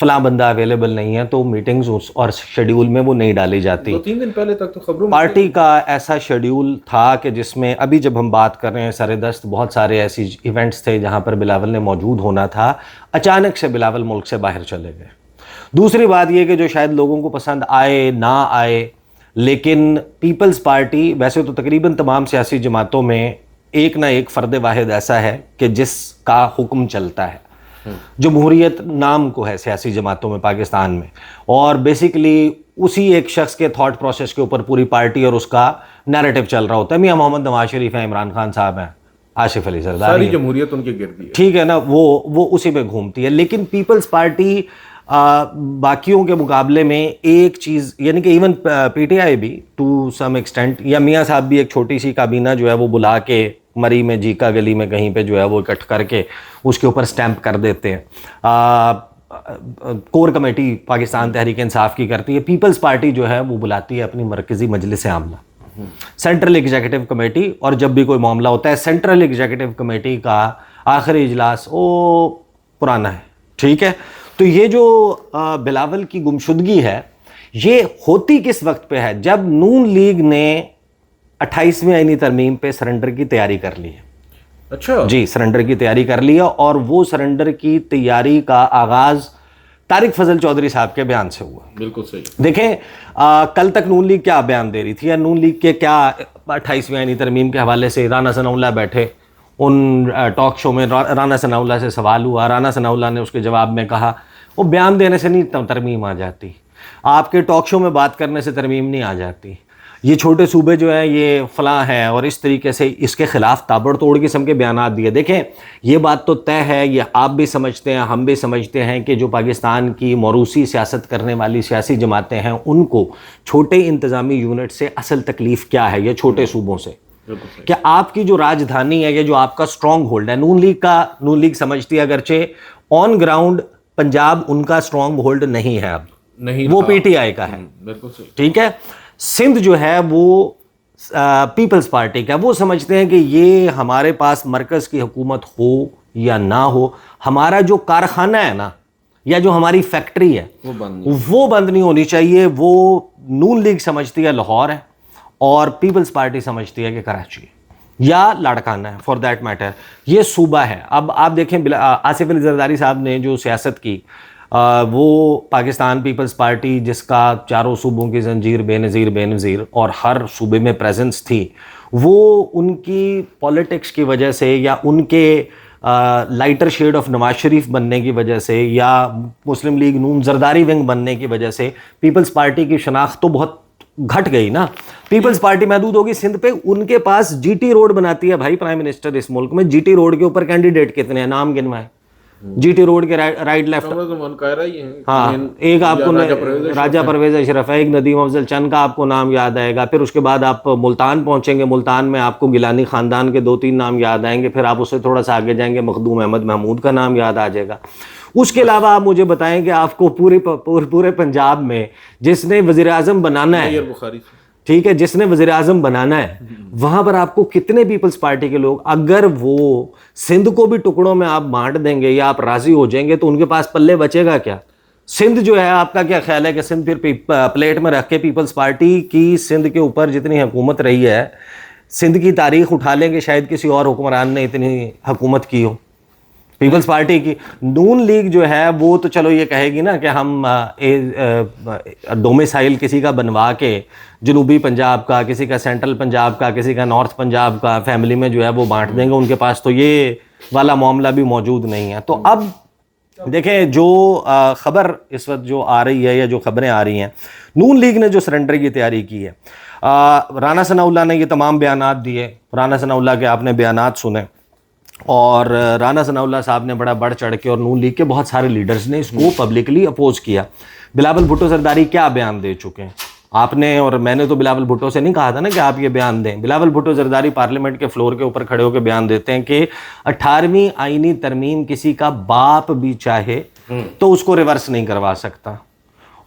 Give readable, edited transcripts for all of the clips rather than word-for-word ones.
فلاں بندہ اویلیبل نہیں ہے، تو میٹنگز اور شیڈیول میں وہ نہیں ڈالی جاتی. 2-3 دن پہلے تک تو خبروں میں پارٹی کا ایسا شیڈیول تھا کہ جس میں ابھی جب ہم بات کر رہے ہیں سر دست بہت سارے ایسی ایونٹس تھے جہاں پر بلاول نے موجود ہونا تھا، اچانک سے بلاول ملک سے باہر چلے گئے. دوسری بات یہ کہ جو شاید لوگوں کو پسند آئے نہ آئے، لیکن پیپلز پارٹی ویسے تو تقریباً تمام سیاسی جماعتوں میں ایک نہ ایک فرد واحد ایسا ہے کہ جس کا حکم چلتا ہے. جمہوریت نام کو ہے سیاسی جماعتوں میں پاکستان میں، اور بیسیکلی اسی ایک شخص کے تھاٹ پروسیس کے اوپر پوری پارٹی اور اس کا نیریٹو چل رہا ہوتا ہے. میاں محمد نواز شریف ہیں، عمران خان صاحب ہیں، آصف علی زرداری ساری جمہوریت ان کے گرد ہے. ٹھیک ہے نا، وہ اسی میں گھومتی ہے. لیکن پیپلز پارٹی باقیوں کے مقابلے میں ایک چیز، یعنی کہ ایون پی ٹی آئی بھی ٹو سم ایکسٹینٹ، یا میاں صاحب بھی ایک چھوٹی سی کابینہ جو ہے وہ بلا کے مری میں جیکا گلی میں کہیں پہ جو ہے وہ اکٹھ کر کے اس کے اوپر سٹیمپ کر دیتے ہیں. کور کمیٹی پاکستان تحریک انصاف کی کرتی ہے. پیپلز پارٹی جو ہے وہ بلاتی ہے اپنی مرکزی مجلس عاملہ، سینٹرل ایگزیکٹو کمیٹی، اور جب بھی کوئی معاملہ ہوتا ہے سینٹرل ایگزیکٹو کمیٹی کا آخری اجلاس وہ پرانا ہے. ٹھیک ہے، تو یہ جو بلاول کی گمشدگی ہے یہ ہوتی کس وقت پہ ہے؟ جب نون لیگ نے 28ویں آئینی ترمیم پہ سرنڈر کی تیاری کر لی ہے. اچھا جی، سرنڈر کی تیاری کر لی ہے، اور وہ سرنڈر کی تیاری کا آغاز طارق فضل چودھری صاحب کے بیان سے ہوا. بالکل صحیح. دیکھیں کل تک نون لیگ کیا بیان دے رہی تھی، یا نون لیگ کے کیا 28ویں آئینی ترمیم کے حوالے سے رانا ثناء اللہ بیٹھے ان ٹاک شو میں، رانا ثناء اللہ سے سوال ہوا، رانا ثناء اللہ نے اس کے جواب میں کہا وہ بیان دینے سے نہیں ترمیم آ جاتی، آپ کے ٹاک شو میں بات کرنے سے ترمیم نہیں آ جاتی، یہ چھوٹے صوبے جو ہیں یہ فلاں ہیں، اور اس طریقے سے اس کے خلاف تابڑ توڑ قسم کے بیانات دیے. دیکھیں یہ بات تو طے ہے، یہ آپ بھی سمجھتے ہیں، ہم بھی سمجھتے ہیں کہ جو پاکستان کی موروثی سیاست کرنے والی سیاسی جماعتیں ہیں ان کو چھوٹے انتظامی یونٹ سے اصل تکلیف کیا ہے، یہ چھوٹے صوبوں سے، کہ آپ کی جو راجدھانی ہے، یہ جو آپ کا سٹرونگ ہولڈ ہے، نون لیگ سمجھتی ہے اگرچہ آن گراؤنڈ پنجاب ان کا سٹرونگ ہولڈ نہیں ہے، اب نہیں وہ پی ٹی آئی کا ہے. بالکل صحیح. ٹھیک ہے، سندھ جو ہے وہ پیپلز پارٹی کا. وہ سمجھتے ہیں کہ یہ ہمارے پاس مرکز کی حکومت ہو یا نہ ہو، ہمارا جو کارخانہ ہے نا، یا جو ہماری فیکٹری ہے وہ بند نہیں ہونی چاہیے. وہ نون لیگ سمجھتی ہے لاہور ہے، اور پیپلز پارٹی سمجھتی ہے کہ کراچی ہے یا لاڑکانہ ہے، فار دیٹ میٹر یہ صوبہ ہے. اب آپ دیکھیں آصف علی زرداری صاحب نے جو سیاست کی، وہ پاکستان پیپلز پارٹی جس کا چاروں صوبوں کی زنجیر بے نظیر اور ہر صوبے میں پریزنس تھی، وہ ان کی پولیٹکس کی وجہ سے، یا ان کے lighter shade of Nawaz Sharif بننے کی وجہ سے، یا مسلم لیگ نون زرداری ونگ بننے کی وجہ سے پیپلز پارٹی کی شناخت تو بہت گھٹ گئی نا. پیپلز پارٹی محدود ہوگی سندھ پہ. ان کے پاس جی ٹی روڈ بناتی ہے بھائی پرائم منسٹر اس ملک میں. جی ٹی روڈ کے اوپر کینڈیڈیٹ کتنے ہیں، نام گنوائے. جی ٹی روڈ کے رائٹ لیفٹ، ہاں ایک آپ کو راجہ پرویز اشرف ہے، ایک ندیم افضل چند کا آپ کو نام یاد آئے گا. پھر اس کے بعد آپ ملتان پہنچیں گے، ملتان میں آپ کو گیلانی خاندان کے 2-3 نام یاد آئیں گے. پھر آپ اس سے تھوڑا سا آگے جائیں گے، مخدوم احمد محمود کا نام یاد آ جائے گا. اس کے علاوہ آپ مجھے بتائیں کہ آپ کو پورے پنجاب میں جس نے وزیر اعظم بنانا ہے، ٹھیک ہے، جس نے وزیر اعظم بنانا ہے، وہاں پر آپ کو کتنے پیپلز پارٹی کے لوگ، اگر وہ سندھ کو بھی ٹکڑوں میں آپ بانٹ دیں گے یا آپ راضی ہو جائیں گے تو ان کے پاس پلے بچے گا کیا؟ سندھ جو ہے، آپ کا کیا خیال ہے کہ سندھ پھر پلیٹ میں رکھ کے پیپلز پارٹی کی سندھ کے اوپر جتنی حکومت رہی ہے، سندھ کی تاریخ اٹھا لیں گے شاید کسی اور حکمران نے اتنی حکومت کی ہو پیپلز پارٹی کی. نون لیگ جو ہے وہ تو چلو یہ کہے گی نا کہ ہم ڈومیسائل کسی کا بنوا کے جنوبی پنجاب کا، کسی کا سینٹرل پنجاب کا، کسی کا نارتھ پنجاب کا فیملی میں جو ہے وہ بانٹ دیں گے. ان کے پاس تو یہ والا معاملہ بھی موجود نہیں ہے. تو اب دیکھیں جو خبر اس وقت جو آ رہی ہے، یا جو خبریں آ رہی ہیں، نون لیگ نے جو سرنڈر کی تیاری کی ہے، رانا ثناء اللہ نے یہ تمام بیانات دیے. رانا ثناء اللہ کے آپ نے بیانات سنے، اور رانا ثناء اللہ صاحب نے بڑا بڑھ چڑھ کے، اور نون لیگ کے بہت سارے لیڈرز نے اس کو پبلکلی اپوز کیا. بلاول بھٹو زرداری کیا بیان دے چکے ہیں آپ نے، اور میں نے تو بلاول بھٹو سے نہیں کہا تھا نا کہ آپ یہ بیان دیں. بلاول بھٹو زرداری پارلیمنٹ کے فلور کے اوپر کھڑے ہو کے بیان دیتے ہیں کہ 18ویں آئینی ترمیم کسی کا باپ بھی چاہے تو اس کو ریورس نہیں کروا سکتا.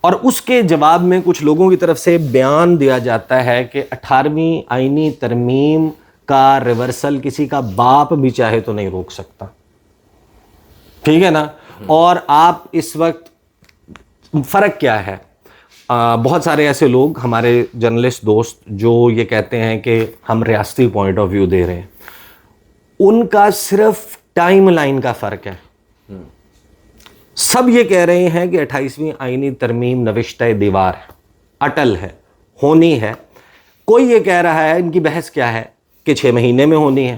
اور اس کے جواب میں کچھ لوگوں کی طرف سے بیان دیا جاتا ہے کہ 18ویں آئینی ترمیم کا ریورسل کسی کا باپ بھی چاہے تو نہیں روک سکتا. ٹھیک ہے نا. اور آپ اس وقت فرق کیا ہے؟ بہت سارے ایسے لوگ ہمارے جرنلسٹ دوست جو یہ کہتے ہیں کہ ہم ریاستی پوائنٹ آف ویو دے رہے ہیں، ان کا صرف ٹائم لائن کا فرق ہے. سب یہ کہہ رہے ہیں کہ 28ویں آئینی ترمیم نوشتہ دیوار ہے، اٹل ہے، ہونی ہے. کوئی یہ کہہ رہا ہے، ان کی بحث کیا ہے کہ 6 مہینے میں ہونی ہے،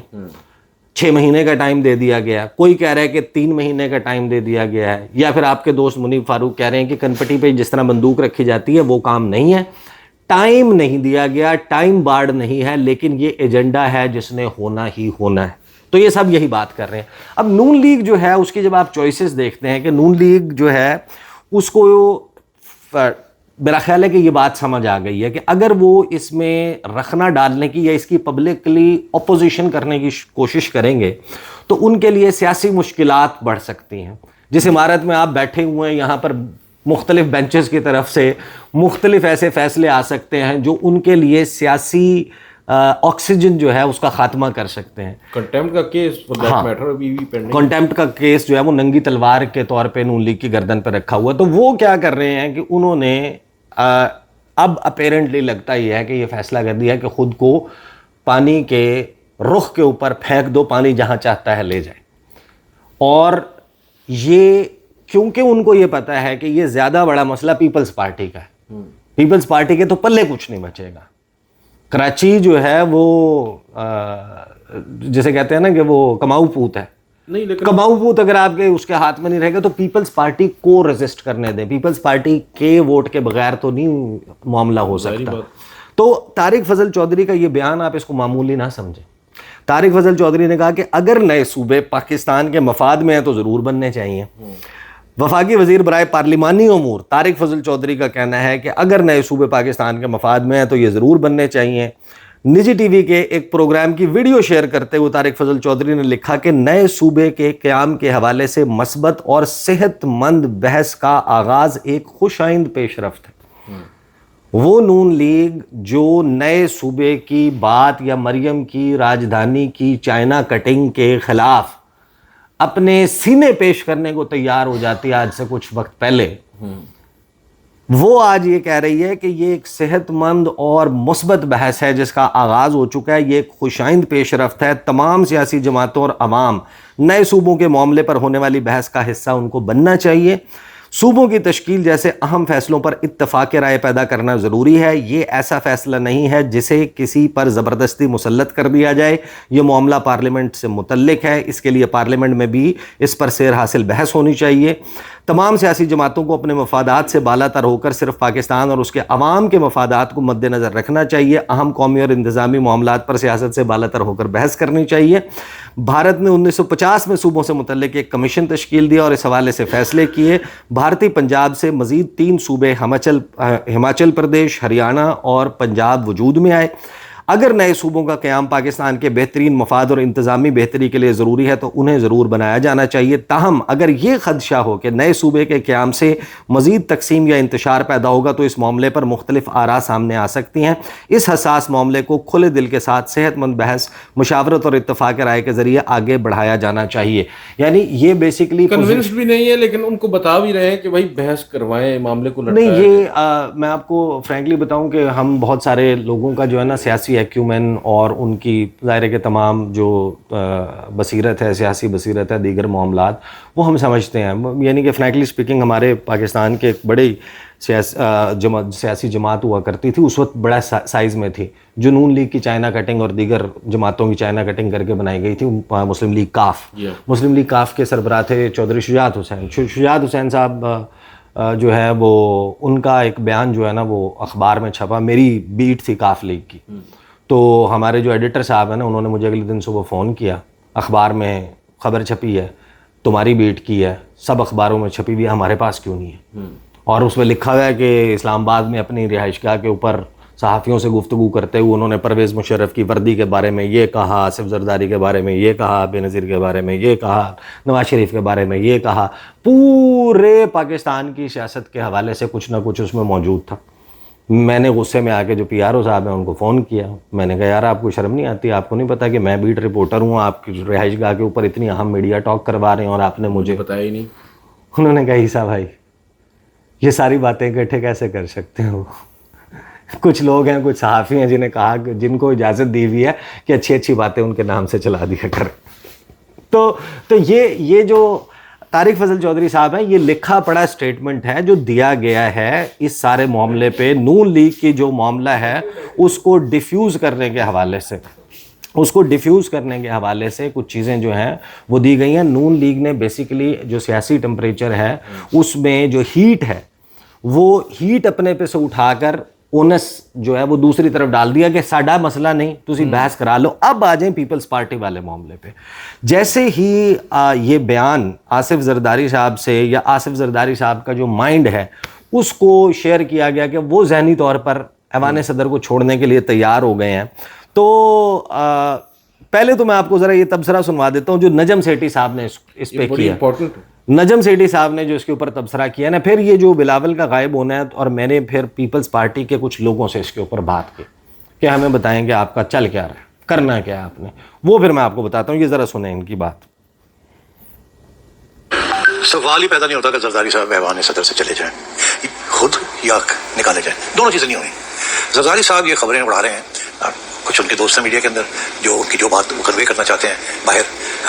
6 مہینے کا ٹائم دے دیا گیا. کوئی کہہ رہا ہے کہ 3 مہینے کا ٹائم دے دیا گیا ہے. یا پھر آپ کے دوست منیب فاروق کہہ رہے ہیں کہ کنپٹی پہ جس طرح بندوق رکھی جاتی ہے وہ کام نہیں ہے، ٹائم نہیں دیا گیا، ٹائم بارڈ نہیں ہے، لیکن یہ ایجنڈا ہے جس نے ہونا ہی ہونا ہے. تو یہ سب یہی بات کر رہے ہیں. اب نون لیگ جو ہے اس کی جب آپ چوائسز دیکھتے ہیں کہ نون لیگ جو ہے اس کو میرا خیال ہے کہ یہ بات سمجھ آ گئی ہے کہ اگر وہ اس میں رکھنا ڈالنے کی یا اس کی پبلکلی اپوزیشن کرنے کی کوشش کریں گے تو ان کے لیے سیاسی مشکلات بڑھ سکتی ہیں. جس عمارت میں آپ بیٹھے ہوئے ہیں یہاں پر مختلف بینچز کی طرف سے مختلف ایسے فیصلے آ سکتے ہیں جو ان کے لیے سیاسی آکسیجن جو ہے اس کا خاتمہ کر سکتے ہیں. کنٹیمپٹ کا کیس ابھی بھی پینڈنگ، کنٹیمپٹ کا کیس جو ہے وہ ننگی تلوار کے طور پہ نون لیگ کی گردن پہ رکھا ہوا ہے. تو وہ کیا کر رہے ہیں کہ انہوں نے اب اپیرنٹلی لگتا ہی ہے کہ یہ فیصلہ کر دیا کہ خود کو پانی کے رخ کے اوپر پھینک دو، پانی جہاں چاہتا ہے لے جائے. اور یہ کیونکہ ان کو یہ پتا ہے کہ یہ زیادہ بڑا مسئلہ پیپلز پارٹی کا ہے، پیپلز پارٹی کے تو پلے کچھ نہیں بچے گا. کراچی جو ہے وہ جسے کہتے ہیں نا کہ وہ کماؤ پوت ہے، نہیں لیکن کماؤ پوت اگر آپ کے اس کے ہاتھ میں نہیں رہے گا تو پیپلز پارٹی کو ریزسٹ کرنے دیں. پیپلز پارٹی کے ووٹ کے بغیر تو نہیں معاملہ ہو سکتا. تو طارق فضل چودھری کا یہ بیان آپ اس کو معمولی نہ سمجھیں. طارق فضل چودھری نے کہا کہ اگر نئے صوبے پاکستان کے مفاد میں ہیں تو ضرور بننے چاہیے. وفاقی وزیر برائے پارلیمانی امور طارق فضل چودھری کا کہنا ہے کہ اگر نئے صوبے پاکستان کے مفاد میں ہیں تو یہ ضرور بننے چاہیے. نجی ٹی وی کے ایک پروگرام کی ویڈیو شیئر کرتے ہوئے طارق فضل چودھری نے لکھا کہ نئے صوبے کے قیام کے حوالے سے مثبت اور صحت مند بحث کا آغاز ایک خوش آئند پیش رفت ہے. وہ نون لیگ جو نئے صوبے کی بات یا مریم کی راجدھانی کی چائنا کٹنگ کے خلاف اپنے سینے پیش کرنے کو تیار ہو جاتی ہے آج سے کچھ وقت پہلے، وہ آج یہ کہہ رہی ہے کہ یہ ایک صحت مند اور مثبت بحث ہے جس کا آغاز ہو چکا ہے. یہ ایک خوش آئند پیش رفت ہے. تمام سیاسی جماعتوں اور عوام نئے صوبوں کے معاملے پر ہونے والی بحث کا حصہ ان کو بننا چاہیے. صوبوں کی تشکیل جیسے اہم فیصلوں پر اتفاق رائے پیدا کرنا ضروری ہے. یہ ایسا فیصلہ نہیں ہے جسے کسی پر زبردستی مسلط کر دیا جائے. یہ معاملہ پارلیمنٹ سے متعلق ہے، اس کے لیے پارلیمنٹ میں بھی اس پر سیر حاصل بحث ہونی چاہیے. تمام سیاسی جماعتوں کو اپنے مفادات سے بالا تر ہو کر صرف پاکستان اور اس کے عوام کے مفادات کو مد نظر رکھنا چاہیے. اہم قومی اور انتظامی معاملات پر سیاست سے بالا تر ہو کر بحث کرنی چاہیے. بھارت نے 1950 میں صوبوں سے متعلق ایک کمیشن تشکیل دیا اور اس حوالے سے فیصلے کیے. بھارتی پنجاب سے مزید 3 صوبے ہماچل پردیش، ہریانہ اور پنجاب وجود میں آئے. اگر نئے صوبوں کا قیام پاکستان کے بہترین مفاد اور انتظامی بہتری کے لیے ضروری ہے تو انہیں ضرور بنایا جانا چاہیے. تاہم اگر یہ خدشہ ہو کہ نئے صوبے کے قیام سے مزید تقسیم یا انتشار پیدا ہوگا تو اس معاملے پر مختلف آراء سامنے آ سکتی ہیں. اس حساس معاملے کو کھلے دل کے ساتھ صحت مند بحث، مشاورت اور اتفاق رائے کے ذریعے آگے بڑھایا جانا چاہیے. یعنی یہ بیسیکلی کنونسڈ بھی نہیں ہے لیکن ان کو بتا بھی رہے ہیں کہ بھائی بحث کروائیں، معاملے کو نہیں. یہ میں آپ کو فرینکلی بتاؤں کہ ہم بہت سارے لوگوں کا جو ہے نا سیاسی ایکیومن اور ان کی ظاہر کے تمام جو بصیرت ہے، سیاسی بصیرت ہے، دیگر معاملات وہ ہم سمجھتے ہیں. یعنی کہ فرینکلی اسپیکنگ ہمارے پاکستان کے ایک بڑی سیاسی جماعت ہوا کرتی تھی، اس وقت بڑا سائز میں تھی، جو نون لیگ کی چائنا کٹنگ اور دیگر جماعتوں کی چائنا کٹنگ کر کے بنائی گئی تھی، مسلم لیگ کاف. مسلم لیگ کاف کے سربراہ تھے چودھری شجاعت حسین. شجاعت حسین صاحب جو ہے وہ ان کا ایک بیان جو ہے نا وہ اخبار میں چھپا. میری بیٹ تھی کاف لیگ کی، تو ہمارے جو ایڈیٹر صاحب ہیں نا انہوں نے مجھے اگلے دن صبح فون کیا، اخبار میں خبر چھپی ہے، تمہاری بیٹ کی ہے، سب اخباروں میں چھپی ہوئی ہے، ہمارے پاس کیوں نہیں ہے؟ اور اس میں لکھا ہوا ہے کہ اسلام آباد میں اپنی رہائش گاہ کے اوپر صحافیوں سے گفتگو کرتے ہوئے انہوں نے پرویز مشرف کی وردی کے بارے میں یہ کہا، آصف زرداری کے بارے میں یہ کہا، بے نظیر کے بارے میں یہ کہا، نواز شریف کے بارے میں یہ کہا. پورے پاکستان کی سیاست کے حوالے سے کچھ نہ کچھ اس میں موجود تھا. میں نے غصے میں آ کے جو پی آر او صاحب ہیں ان کو فون کیا. میں نے کہا یار آپ کو شرم نہیں آتی؟ آپ کو نہیں پتا کہ میں بیٹ رپورٹر ہوں، آپ کی رہائش گاہ کے اوپر اتنی اہم میڈیا ٹاک کروا رہے ہیں اور آپ نے مجھے بتایا ہی نہیں. انہوں نے کہا عیسیٰ بھائی یہ ساری باتیں اکٹھے کیسے کر سکتے ہو؟ کچھ لوگ ہیں، کچھ صحافی ہیں جنہیں کہا، جن کو اجازت دی ہوئی ہے کہ اچھی اچھی باتیں ان کے نام سے چلا دیا کریں. تو یہ جو طارق فضل چودھری صاحب ہیں، یہ لکھا پڑھا اسٹیٹمنٹ ہے جو دیا گیا ہے اس سارے معاملے پہ. نون لیگ کی جو معاملہ ہے اس کو ڈیفیوز کرنے کے حوالے سے کچھ چیزیں جو ہیں وہ دی گئی ہیں. نون لیگ نے بیسیکلی جو سیاسی ٹمپریچر ہے اس میں جو ہیٹ ہے وہ ہیٹ اپنے پہ سے اٹھا کر اونس جو ہے وہ دوسری طرف ڈال دیا کہ ساڈا مسئلہ نہیں، تسی بحث کرا لو. اب آ جائیں پیپلز پارٹی والے معاملے پہ. جیسے ہی یہ بیان آصف زرداری صاحب سے، یا آصف زرداری صاحب کا جو مائنڈ ہے اس کو شیئر کیا گیا کہ وہ ذہنی طور پر ایوان صدر کو چھوڑنے کے لیے تیار ہو گئے ہیں، تو پہلے تو میں آپ کو ذرا یہ تبصرہ سنوا دیتا ہوں جو نجم سیٹھی صاحب نے اس پہ کیا. نجم سیٹھی صاحب نے جو اس کے اوپر تبصرہ کیا نا، پھر یہ جو بلاول کا غائب ہونا ہے، اور میں نے پھر پیپلز پارٹی کے کچھ لوگوں سے اس کے اوپر بات کی کہ ہمیں بتائیں کہ آپ کا چل کیا رہا ہے، کرنا کیا ہے آپ نے. وہ پھر میں آپ کو بتاتا ہوں، یہ ذرا سنیں ان کی بات. سوال ہی پیدا نہیں ہوتا کہ زرداری صاحب ایوان صدر سے چلے جائیں، خود یا نکالے جائیں. دونوں چیزیں نہیں ہوئی. زرداری صاحب یہ خبریں اڑا رہے ہیں، کچھ ان کے دوست ہیں میڈیا کے اندر جو ان کی جو بات وہ کنوے کرنا چاہتے ہیں باہر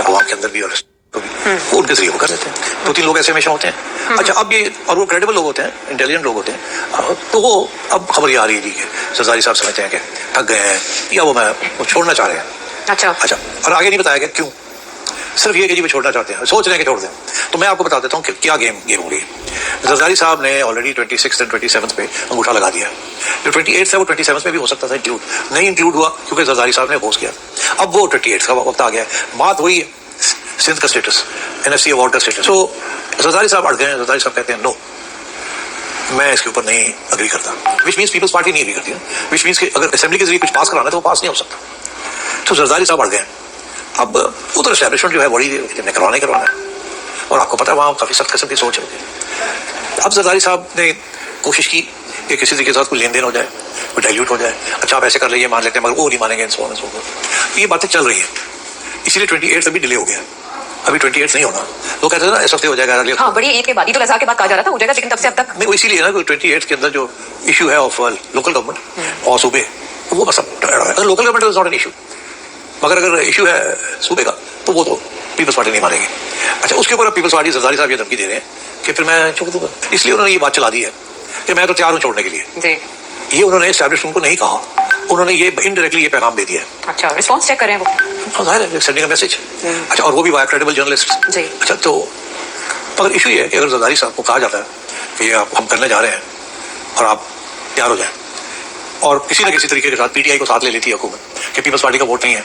عوام کے اندر بھی، اور وہ ان کے ذریعے وہ کر دیتے ہیں. 2-3 لوگ ایسے ہمیشہ ہوتے ہیں. اچھا اب یہ، اور وہ کریڈیبل لوگ ہوتے ہیں، انٹیلیجنٹ لوگ ہوتے ہیں، تو وہ اب خبر یہ آ رہی ہے کہ زرداری صاحب سمجھتے ہیں کہ تھک گئے ہیں یا وہ چھوڑنا چاہ رہے ہیں. اچھا اور آگے نہیں بتایا گیا کیوں، صرف یہ کہ جی وہ چھوڑنا چاہتے ہیں، سوچ رہے ہیں کہ چھوڑ دیں. تو میں آپ کو بتا دیتا ہوں کہ کیا گیم ہو رہی ہے. زرداری صاحب نے آلریڈی 26 اور 27 پہ انگوٹھا لگا دیا. جو 28 ہے وہ 27 میں بھی ہو سکتا تھا انکلوڈ، نہیں انکلوڈ ہوا کیونکہ زرداری صاحب نے اپوز کیا. اب وہ 28 کا وقت آ گیا ہے. بات وہی ہے سندھ کا اسٹیٹس، NFC ایوارڈ کا اسٹیٹس. تو زرداری صاحب اڑ گئے ہیں. زرداری صاحب کہتے ہیں نو، میں اس کے اوپر نہیں اگری کرتا، وچ مینس پیپلز پارٹی نہیں اگری کرتی ہے، وچ مینس کہ اگر اسمبلی کے ذریعے کچھ پاس کرانا ہے تو وہ پاس نہیں ہو سکتا. تو زرداری صاحب اڑ گئے. اب ادھر اسٹیبلشمنٹ جو ہے بڑی کروانا ہے، اور آپ کو پتا ہے وہاں کافی سخت قسم کی سوچ ہے. اب زرداری صاحب نے کوشش کی کہ کسی کے ساتھ کوئی لین دین ہو جائے، کوئی ڈائلیوٹ ہو جائے. اچھا آپ ایسے کر لیجیے، مان لیتے ہیں، مگر وہ نہیں مانیں گے. یہ باتیں چل رہی ہیں، اسی لیے 28 ابھی ڈیلے ہو گیا. ابھی 28 نہیں ہونا. وہ کہتے ہیں نا اس ہفتے ہو جائے گا. ہاں بڑی عید کے بعد، عید الاضحیٰ کے بعد کہا جا رہا تھا ہو جائے گا، لیکن تب سے اب تک نہیں. وہ اسی لیے نا 28 کے اندر جو ایشو ہے آف لوکل گورنمنٹ اور صوبے، وہ بس اگر local government is not an issue, مگر اگر ایشو ہے صوبے کا تو وہ تو پیپلز پارٹی نہیں مانے گی. اچھا اس کے اوپر پیپلز پارٹی زرداری صاحب یہ دھمکی دے رہے ہیں کہ پھر میں چھوڑ دوں گا. اس لیے انہوں نے یہ بات چلا دی ہے کہ میں تو تیار ہوں چھوڑنے کے لیے. جی یہ انہوں نے اسٹیبلشمنٹ کو نہیں کہا، انہوں نے یہ انڈائریکٹلی یہ پیغام دے دیا ہے. اچھا رسپانس چیک کریں وہ ظاہر ہے سینڈنگ اے میسج. اچھا اور وہ بھی بائی کریڈیبل جرنلسٹ. جی اچھا تو مگر ایشو یہ ہے کہ اگر زرداری صاحب کو کہا جاتا ہے کہ یہ ہم کرنے جا رہے ہیں اور آپ تیار ہو جائیں، اور کسی نہ کسی طریقے کے ساتھ PTI کو ساتھ لے لیتی ہے حکومت کہ پیپلز پارٹی کا ووٹ نہیں ہے،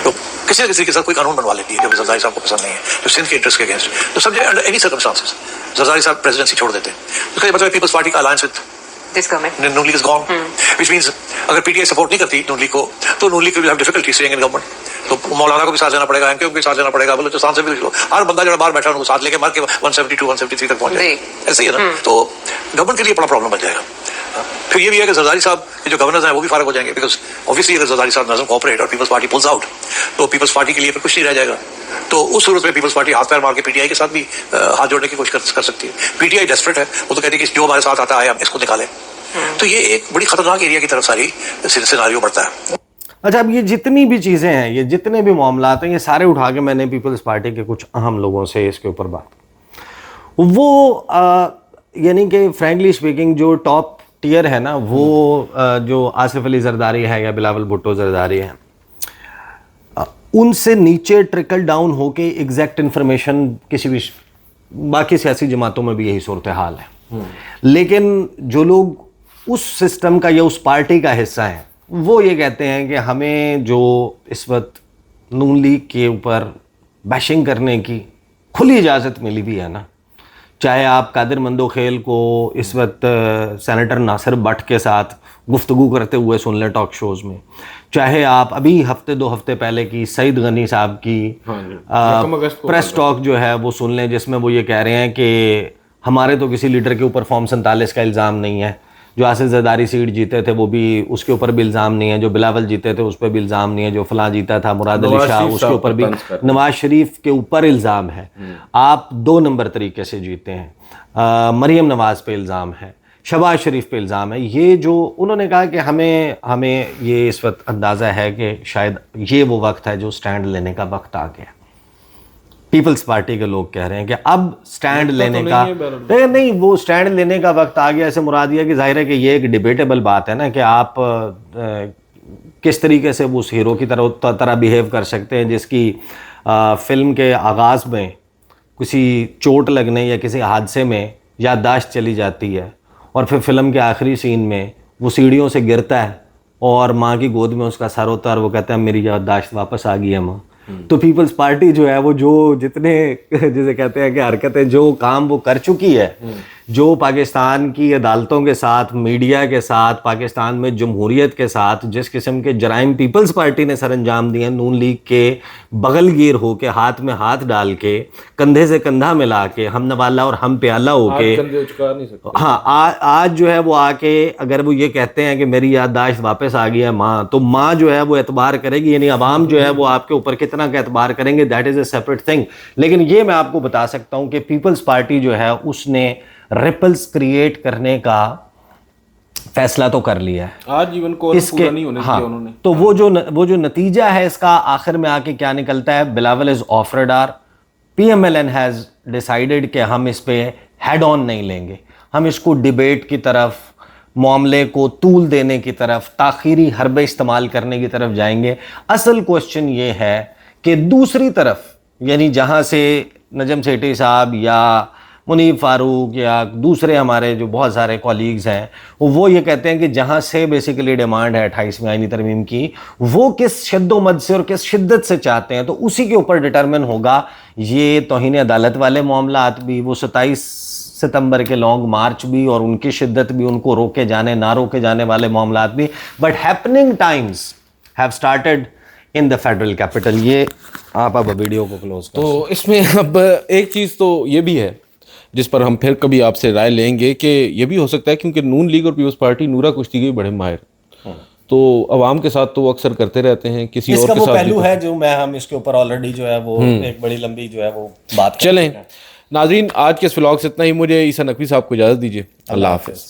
تو کسی نہ کسی کے ساتھ کوئی قانون بنوا لیتی ہے جو زرداری صاحب کو پسند نہیں ہے، جو سندھ کے انٹرسٹ کے اگینسٹ. تو سمجھے انڈر اینی سرکمسٹانسز زرداری صاحب پریزیڈنسی چھوڑ دیتے ہیں. تو کئی مطلب پیپلز پارٹی کا alliance with this government Noon League is gone, which means اگر PTI سپورٹ نہیں کرتی نون لیگ کو تو نون لیگ کو بھی have difficulty staying in government. تو مولانا کو بھی ساتھ لینا پڑے گا، MK کو بھی ساتھ لینا پڑے گا، بلوچستان سے بھی ہر بندہ جو باہر بیٹھا ہے ان کو ساتھ لے کے مر کے 172 173 تک پہنچ جائے. ایسے ہی ہے نا. تو گورنمنٹ کے لیے بڑا پرابلم بن جائے گا. پھر یہ بھی ہے کہ زرداری صاحب کے جو گورنرز ہیں وہ بھی فارغ ہو جائیں گے، بیکاز اوبویسلی اگر زرداری صاحب نظم کوآپریٹ اور پیپلز پارٹی پلز آؤٹ تو پیپلز پارٹی کے لیے پھر کچھ نہیں رہ جائے گا. تو اس صورت میں پیپلز پارٹی ہاتھ پیر مار کے PTI کے ساتھ بھی ہاتھ جوڑنے کی کوشش کر سکتی ہے. PTI ڈیسپریٹ ہے، وہ تو کہتی ہے کہ جو ہمارے ساتھ آتا ہے ہم اس کو نکالیں. تو یہ ایک بڑی خطرناک ایریا کی طرف ساری سیناریو بڑھتا ہے. اچھا اب یہ جتنی بھی چیزیں ہیں، یہ جتنے بھی معاملات ہیں، یہ سارے اٹھا کے میں نے پیپلز پارٹی کے کچھ اہم لوگوں سے اس کے اوپر بات وہ یعنی کہ فرینکلی اسپیکنگ جو ٹاپ ٹیئر ہے نا، وہ جو آصف علی زرداری ہے یا بلاول بھٹو زرداری ہیں، ان سے نیچے ٹرکل ڈاؤن ہو کے ایگزیکٹ انفارمیشن کسی بھی باقی سیاسی جماعتوں میں بھی یہی صورتحال ہے. لیکن جو لوگ اس سسٹم کا یا اس پارٹی کا حصہ ہیں وہ یہ کہتے ہیں کہ ہمیں جو اس وقت نون لیگ کے اوپر بیشنگ کرنے کی کھلی اجازت ملی بھی ہے نا، چاہے آپ قادر مندوخیل کو اس وقت سینیٹر ناصر بٹ کے ساتھ گفتگو کرتے ہوئے سن لیں ٹاک شوز میں، چاہے آپ ابھی ہفتے 2 ہفتے پہلے کی سعید غنی صاحب کی پریس ٹاک جو ہے وہ سن لیں، جس میں وہ یہ کہہ رہے ہیں کہ ہمارے تو کسی لیڈر کے اوپر فارم 47 کا الزام نہیں ہے، جو آصف زرداری سیٹ جیتے تھے وہ بھی اس کے اوپر بھی الزام نہیں ہے, جو بلاول جیتے تھے اس پہ بھی الزام نہیں ہے, جو فلاں جیتا تھا مراد علی شاہ اس کے اوپر بھی, نواز شریف کے اوپر الزام ہے. آپ 2 نمبر طریقے سے جیتے ہیں. مریم نواز پہ الزام ہے, شہباز شریف پہ الزام ہے. یہ جو انہوں نے کہا کہ ہمیں یہ اس وقت اندازہ ہے کہ شاید یہ وہ وقت ہے جو سٹینڈ لینے کا وقت آ گیا. پیپلز پارٹی کے لوگ کہہ رہے ہیں کہ اب سٹینڈ لینے کا نہیں, وہ سٹینڈ لینے کا وقت آ گیا. ایسے مراد یہ کہ ظاہر ہے کہ یہ ایک ڈیبیٹیبل بات ہے نا کہ آپ کس طریقے سے اس ہیرو کی طرح بیہیو کر سکتے ہیں جس کی فلم کے آغاز میں کسی چوٹ لگنے یا کسی حادثے میں یادداشت چلی جاتی ہے اور پھر فلم کے آخری سین میں وہ سیڑھیوں سے گرتا ہے اور ماں کی گود میں اس کا سر ہوتا ہے اور وہ کہتا ہے میری یادداشت واپس آ گئی ہے ماں. تو پیپلز پارٹی جو ہے وہ جو جتنے جسے کہتے ہیں کہ حرکتیں جو کام وہ کر چکی ہے, جو پاکستان کی عدالتوں کے ساتھ, میڈیا کے ساتھ, پاکستان میں جمہوریت کے ساتھ جس قسم کے جرائم پیپلز پارٹی نے سر انجام دیے, نون لیگ کے بغل گیر ہو کے, ہاتھ میں ہاتھ ڈال کے, کندھے سے کندھا ملا کے, ہم نوالہ اور ہم پیالہ ہو کے, ہاں آج جو ہے وہ آ کے اگر وہ یہ کہتے ہیں کہ میری یادداشت واپس آ گئی ہے ماں, تو ماں جو ہے وہ اعتبار کرے گی, یعنی عوام جو ہے وہ آپ کے اوپر کتنا کا اعتبار کریں گے, that is a separate thing. لیکن یہ میں آپ کو بتا سکتا ہوں کہ پیپلز پارٹی جو ہے اس نے ریپلز کریٹ کرنے کا فیصلہ تو کر لیا ہے. آج ایون کورس پورا نہیں ہونے دیا انہوں نے. تو وہ جو نتیجہ ہے اس کا آخر میں آ کے کیا نکلتا ہے, Bilawal is off radar. P M L N has decided کہ ہم اس پہ ہیڈ آن نہیں لیں گے, ہم اس کو ڈیبیٹ کی طرف, معاملے کو طول دینے کی طرف, تاخیری حربے استعمال کرنے کی طرف جائیں گے. اصل کوشچن یہ ہے کہ دوسری طرف, یعنی جہاں سے نجم سیٹھی صاحب یا منیب فاروق یا دوسرے ہمارے جو بہت سارے کولیگز ہیں, وہ یہ کہتے ہیں کہ جہاں سے بیسیکلی ڈیمانڈ ہے 28ویں آئینی ترمیم کی, وہ کس شد و مد سے اور کس شدت سے چاہتے ہیں, تو اسی کے اوپر ڈٹرمن ہوگا. یہ توہین عدالت والے معاملات بھی, وہ 27 ستمبر کے لانگ مارچ بھی اور ان کی شدت بھی, ان کو روکے جانے نہ روکے جانے والے معاملات بھی. But happening Times have started in the federal capital. یہ آپ اب ویڈیو کو کلوز کریں. تو اس میں اب ایک چیز تو یہ بھی ہے جس پر ہم پھر کبھی آپ سے رائے لیں گے کہ یہ بھی ہو سکتا ہے کیونکہ نون لیگ اور پیپلز پارٹی نورا کشتی کے بڑے ماہر, تو عوام کے ساتھ تو وہ اکثر کرتے رہتے ہیں, کسی اور کے ساتھ پہلو ہے جو ہم اس کے اوپر آلریڈی جو ہے وہ ایک بڑی لمبی جو ہے وہ بات. چلیں ناظرین, آج کے اس ولاگ سے اتنا ہی. مجھے عیسیٰ نقوی صاحب کو اجازت دیجیے. اللہ حافظ.